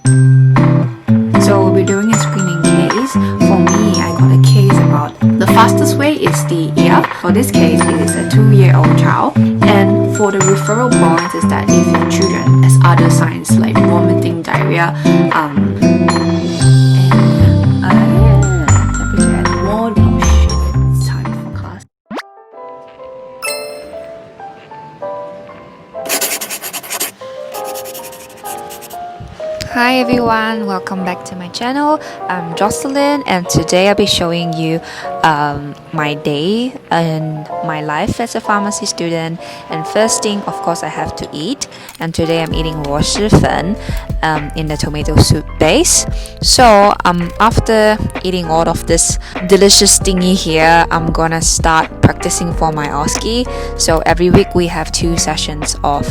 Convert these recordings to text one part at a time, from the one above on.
So we're doing a screening case. For me, I got a case about the fastest way is the ear. For this case, it is a 2-year-old child. And for the referral points is that if your children has other signs like vomiting, diarrhea, temperature at more. Oh shit, it's time for class. Hi everyone, welcome back to my channel. I'm Jocelyn and today I'll be showing you my day and my life as a pharmacy student. And first thing, of course, I have to eat, and today I'm eating 螺蛳粉 in the tomato soup base. So after eating all of this delicious thingy here, I'm gonna start practicing for my OSCE. So every week we have 2 sessions of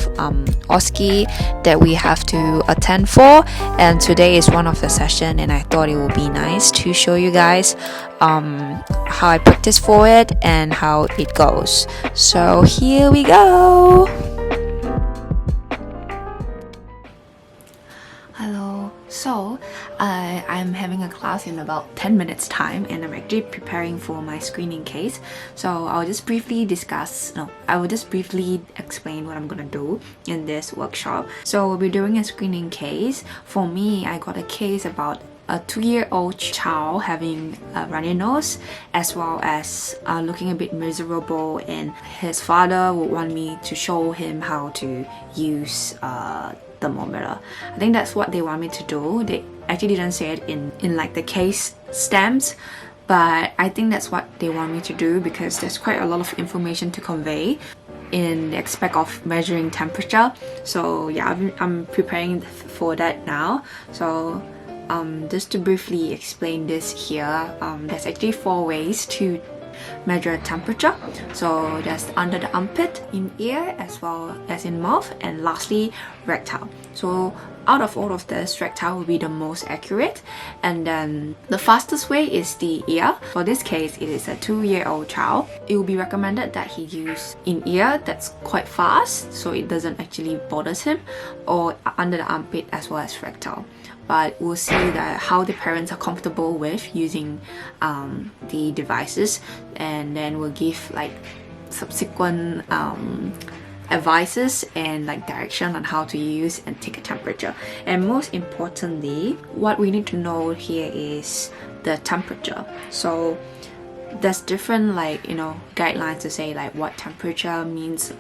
OSCE that we have to attend for, and today is one of the session, and I thought it would be nice to show you guys how I practice for it and how it goes. So here we go. Hello. So I'm having a class in about 10 minutes time, and I'm actually preparing for my screening case. So I will just briefly explain what I'm gonna do in this workshop. So we'll be doing a screening case. For me, I got a case about a 2-year-old child having a runny nose, as well as looking a bit miserable, and his father would want me to show him how to use thermometer. I think that's what they want me to do. They actually didn't say it in like the case stamps, but I think that's what they want me to do because there's quite a lot of information to convey in the aspect of measuring temperature. So yeah, I'm preparing for that now. So just to briefly explain this here, there's actually 4 ways to measure temperature. So there's under the armpit, in ear, as well as in mouth, and lastly rectal. So out of all of this, rectal will be the most accurate, and then the fastest way is the ear. For this case, it is a 2-year-old child. It will be recommended that he use in ear, that's quite fast, so it doesn't actually bother him, or under the armpit as well as rectal. But we'll see that how the parents are comfortable with using the devices, and then we'll give like subsequent advices and like direction on how to use and take a temperature. And most importantly, what we need to know here is the temperature. So there's different guidelines to say like what temperature means,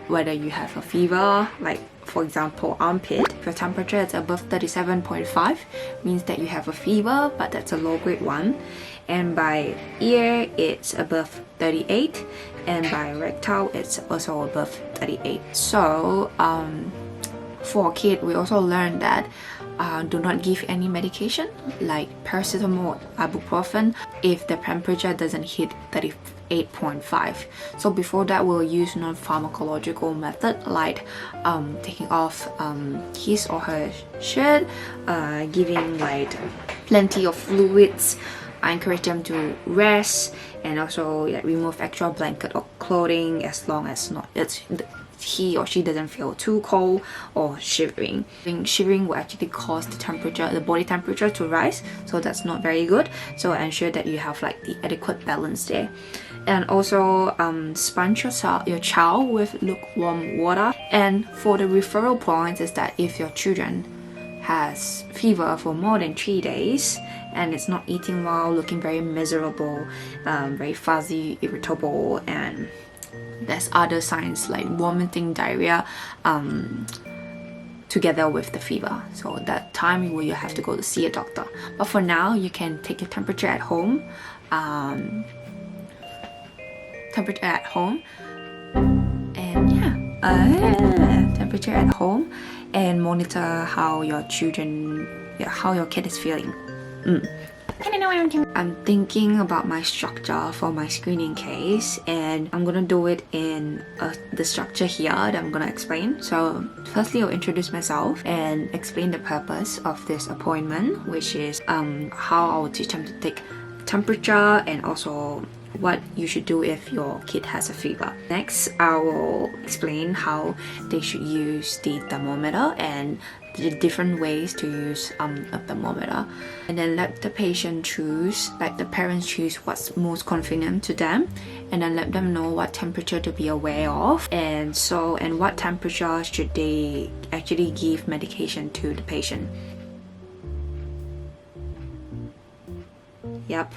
whether you have a fever, like for example armpit, if your temperature is above 37.5 means that you have a fever, but that's a low grade one. And by ear it's above 38, and by rectal it's also above 38. So for a kid, we also learned that do not give any medication like paracetamol, ibuprofen if the temperature doesn't hit 38.5. So before that, we'll use non-pharmacological method like taking off his or her shirt, giving like plenty of fluids. I encourage them to rest, and also remove extra blanket or clothing as long as he or she doesn't feel too cold or shivering. Shivering will actually cause the body temperature to rise, so that's not very good. So ensure that you have like the adequate balance there. And also sponge your child with lukewarm water. And for the referral points is that if your children has fever for more than 3 days and it's not eating well, looking very miserable, very fuzzy, irritable, and there's other signs like vomiting, diarrhea, together with the fever. So that time you have to go to see a doctor. But for now, you can take your temperature at home. And yeah, temperature at home, and monitor how your kid is feeling. I'm thinking about my structure for my screening case, and I'm gonna do it in the structure here that I'm gonna explain. So firstly, I'll introduce myself and explain the purpose of this appointment, which is how I will teach them to take temperature, and also what you should do if your kid has a fever. Next, I will explain how they should use the thermometer and the different ways to use a thermometer, and then let the patient choose, like the parents choose what's most convenient to them, and then let them know what temperature to be aware of, and what temperature should they actually give medication to the patient. Yep.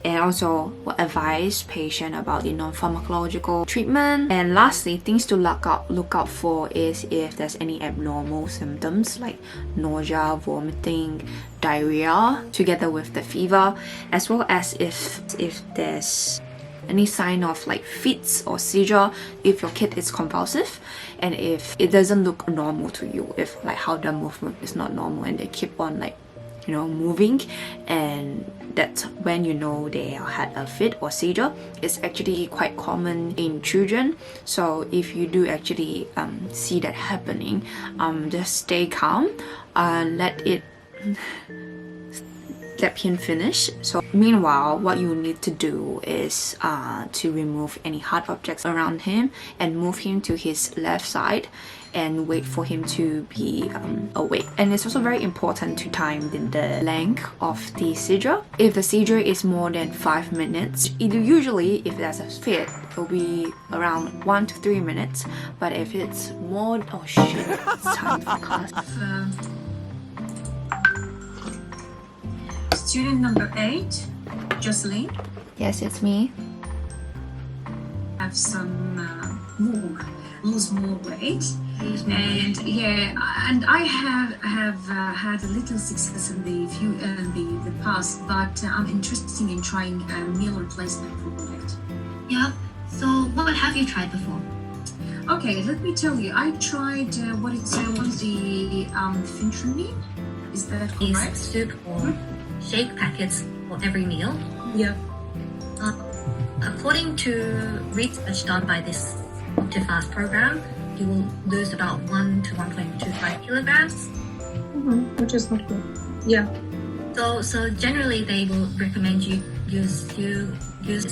And also advise patient about the non-pharmacological treatment. And lastly, things to look out for is if there's any abnormal symptoms like nausea, vomiting, diarrhea, together with the fever, as well as if there's any sign of like fits or seizure, if your kid is convulsive, and if it doesn't look normal to you, if like how the movement is not normal and they keep on like moving, and that's when you know they had a fit or seizure. It's actually quite common in children, so if you do actually see that happening, just stay calm, let him finish. So meanwhile, what you need to do is to remove any hard objects around him and move him to his left side and wait for him to be awake. And it's also very important to time the length of the seizure. If the seizure is more than 5 minutes, usually if there's a fit, it will be around 1 to 3 minutes. But if it's more, oh shit, it's time for class. Student number 8, Jocelyn. Yes, it's me. Have some lose more weight, and I have had a little success in the past, but I'm interested in trying a meal replacement product. Yeah. So what have you tried before? Okay, let me tell you. I tried what is the fentanyl? Is that correct? Is soup or shake packets for every meal. Yeah. According to research done by this OptiFast program, you will lose about 1 to 1.25 kilograms. Which is not good. Yeah. So generally they will recommend you use.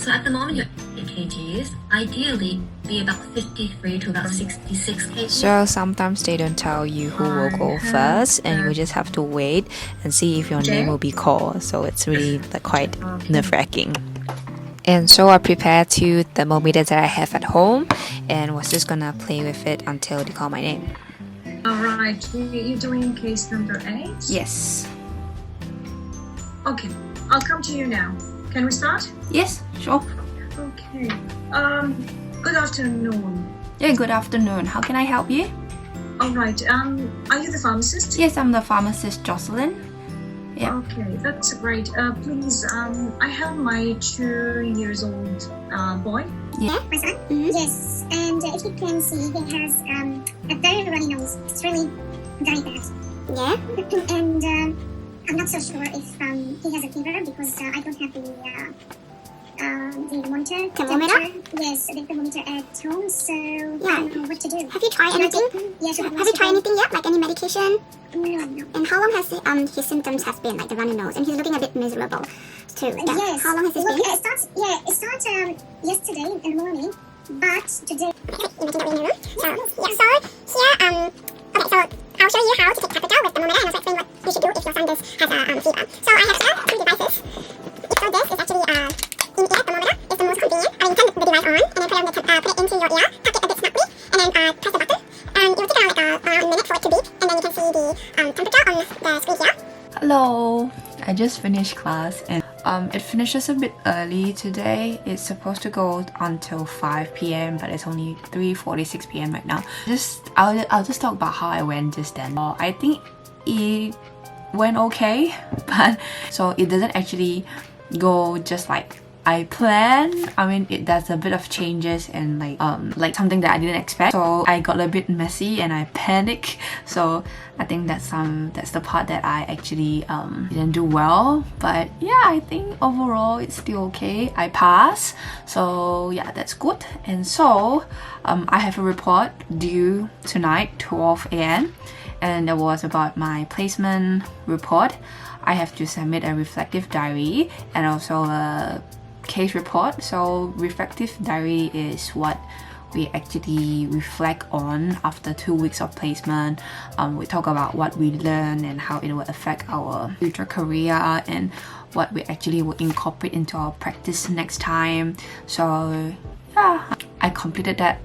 So at the moment you're 8 kgs. Ideally be about 53 to about 66 kgs. So sometimes they don't tell you who will go first, and you just have to wait and see if your name will be called. So it's really quite nerve-wracking. And so I prepared 2 thermometers that I have at home and was just gonna play with it until they call my name. Alright, you're doing case number 8? Yes. Okay, I'll come to you now. Can we start? Yes, sure. Okay. Good afternoon. Yeah, good afternoon. How can I help you? Alright, are you the pharmacist? Yes, I'm the pharmacist, Jocelyn. Yeah. Okay, that's great. Please, I have my 2-year-old boy. Yeah. My son? Yes, and if you can see, he has a very runny nose. It's really very bad. Yeah? And I'm not so sure if he has a fever because I don't have the monitor. Thermometer? Yes, the thermometer at home, so I don't know what to do. Have you tried anything? Yes, Have you tried anything yet? Like any medication? No. And how long has his symptoms have been, like the runny nose? And he's looking a bit miserable too. Yeah. Yes. How long has this been? It started yesterday in the morning, but today. Okay, so here, okay, so I'll show you how to take temperature with thermometer and also explain what you should do if your son has fever. So I have here 2 devices. So this is actually in-ear thermometer. It's the most convenient. You turn the device on and then put it into your ear, tuck it a bit snugly, and then press the button. It will take around a minute for it to beep, and then you can see the temperature on the screen here. Hello. I just finished class and it finishes a bit early today. It's supposed to go until 5 p.m. but it's only 3:46 p.m. right now. I'll just talk about how I went just then. I think it went okay, but so it doesn't actually go just like I planned. I mean, there's a bit of changes and like something that I didn't expect. So I got a bit messy and I panicked. So I think that's the part that I actually didn't do well. But yeah, I think overall it's still okay. I passed. So yeah, that's good. And so I have a report due tonight, 12 a.m. and that was about my placement report. I have to submit a reflective diary and also a case report. So reflective diary is what we actually reflect on after 2 weeks of placement. We talk about what we learned and how it will affect our future career and what we actually will incorporate into our practice next time. So yeah, I completed that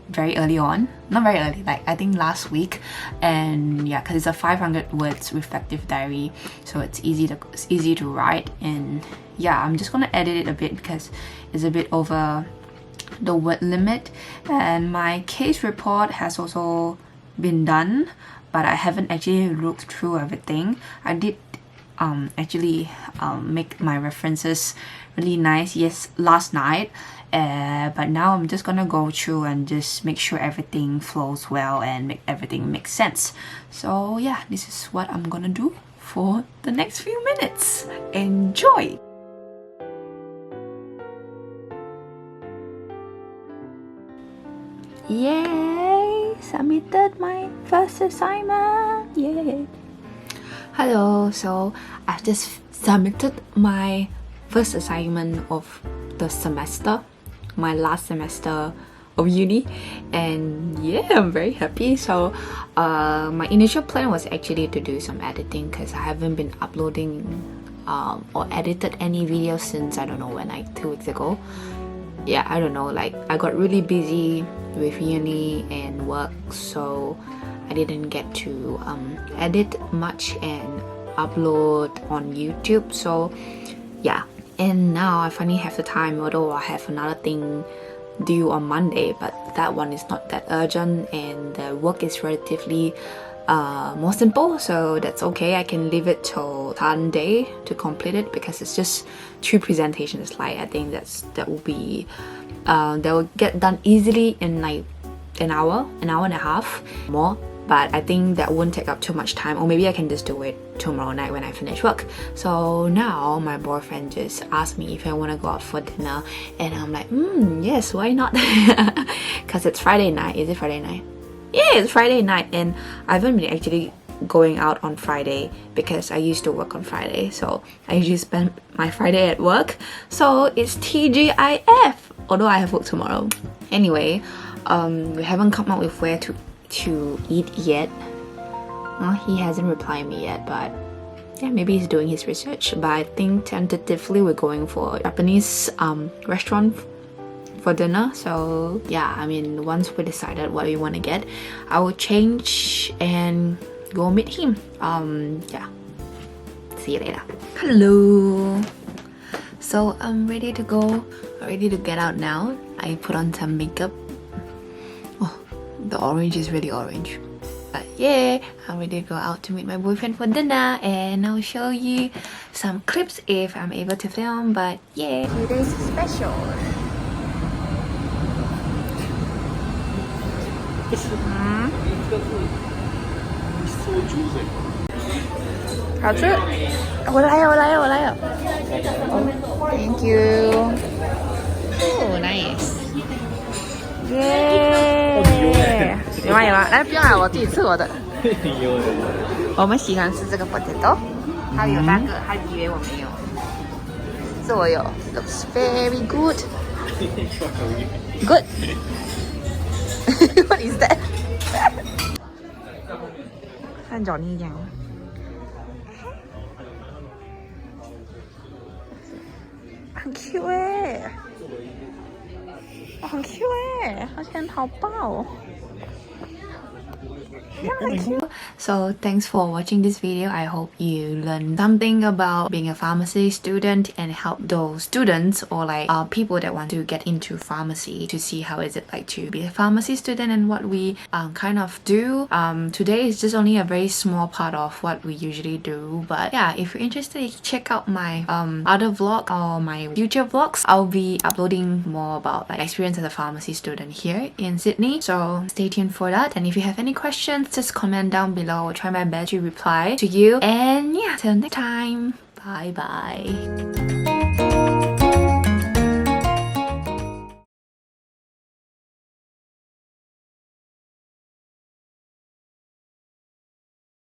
very early on, not very early, like I think last week. And yeah, because it's a 500 words reflective diary, so it's easy to write. And yeah, I'm just gonna edit it a bit because it's a bit over the word limit. And my case report has also been done, but I haven't actually looked through everything. I did actually make my references really nice last night, but now I'm just gonna go through and just make sure everything flows well and make everything make sense. So yeah, this is what I'm gonna do for the next few minutes. Enjoy! Yay! Submitted my first assignment! Yay! Hello, so I've just submitted my first assignment of the semester, my last semester of uni, and yeah, I'm very happy. So my initial plan was actually to do some editing because I haven't been uploading or edited any videos since, I don't know when, like 2 weeks ago. Yeah, I don't know, like I got really busy with uni and work, so I didn't get to edit much and upload on YouTube. So yeah, and now I finally have the time, although I have another thing due on Monday, but that one is not that urgent and the work is relatively more simple, so that's okay. I can leave it till Sunday to complete it because it's just 3 presentation slides. I think that will get done easily in like an hour and a half more. But I think that won't take up too much time, or maybe I can just do it tomorrow night when I finish work. So now my boyfriend just asked me if I want to go out for dinner, and I'm like, yes, why not? Because it's Friday night. Is it Friday night? Yeah, it's Friday night, and I haven't been actually going out on Friday because I used to work on Friday, so I usually spend my Friday at work. So it's TGIF, although I have work tomorrow. Anyway, we haven't come up with where to eat yet. He hasn't replied me yet, but yeah, maybe he's doing his research. But I think tentatively we're going for a Japanese restaurant for dinner. So yeah, I mean, once we decided what we want to get, I will change and go meet him. Yeah, see you later. Hello. So I'm ready to go, ready to get out now. I put on some makeup. The orange is really orange. But yeah, I'm ready to go out to meet my boyfriend for dinner, and I'll show you some clips if I'm able to film. But yeah, today's special. Hào吃？我来了。Thank you. Oh, nice. 耶！有吗？来，不用了，我自己吃我的。我们喜欢吃这个 potato， 他有3个，他以为我没有，是我有。Looks very good. Good. What is that? 看找你一样。很 Q 哎。很 Q 哎，而且很好抱。So thanks for watching this video. I hope you learned something about being a pharmacy student and help those students or like people that want to get into pharmacy to see how is it like to be a pharmacy student and what we kind of do. Today is just only a very small part of what we usually do, but yeah, if you're interested, check out my other vlog or my future vlogs. I'll be uploading more about like experience as a pharmacy student here in Sydney, so stay tuned for that. And if you have any questions, just comment down below. I'll try my best to reply to you. And yeah, till next time, bye bye.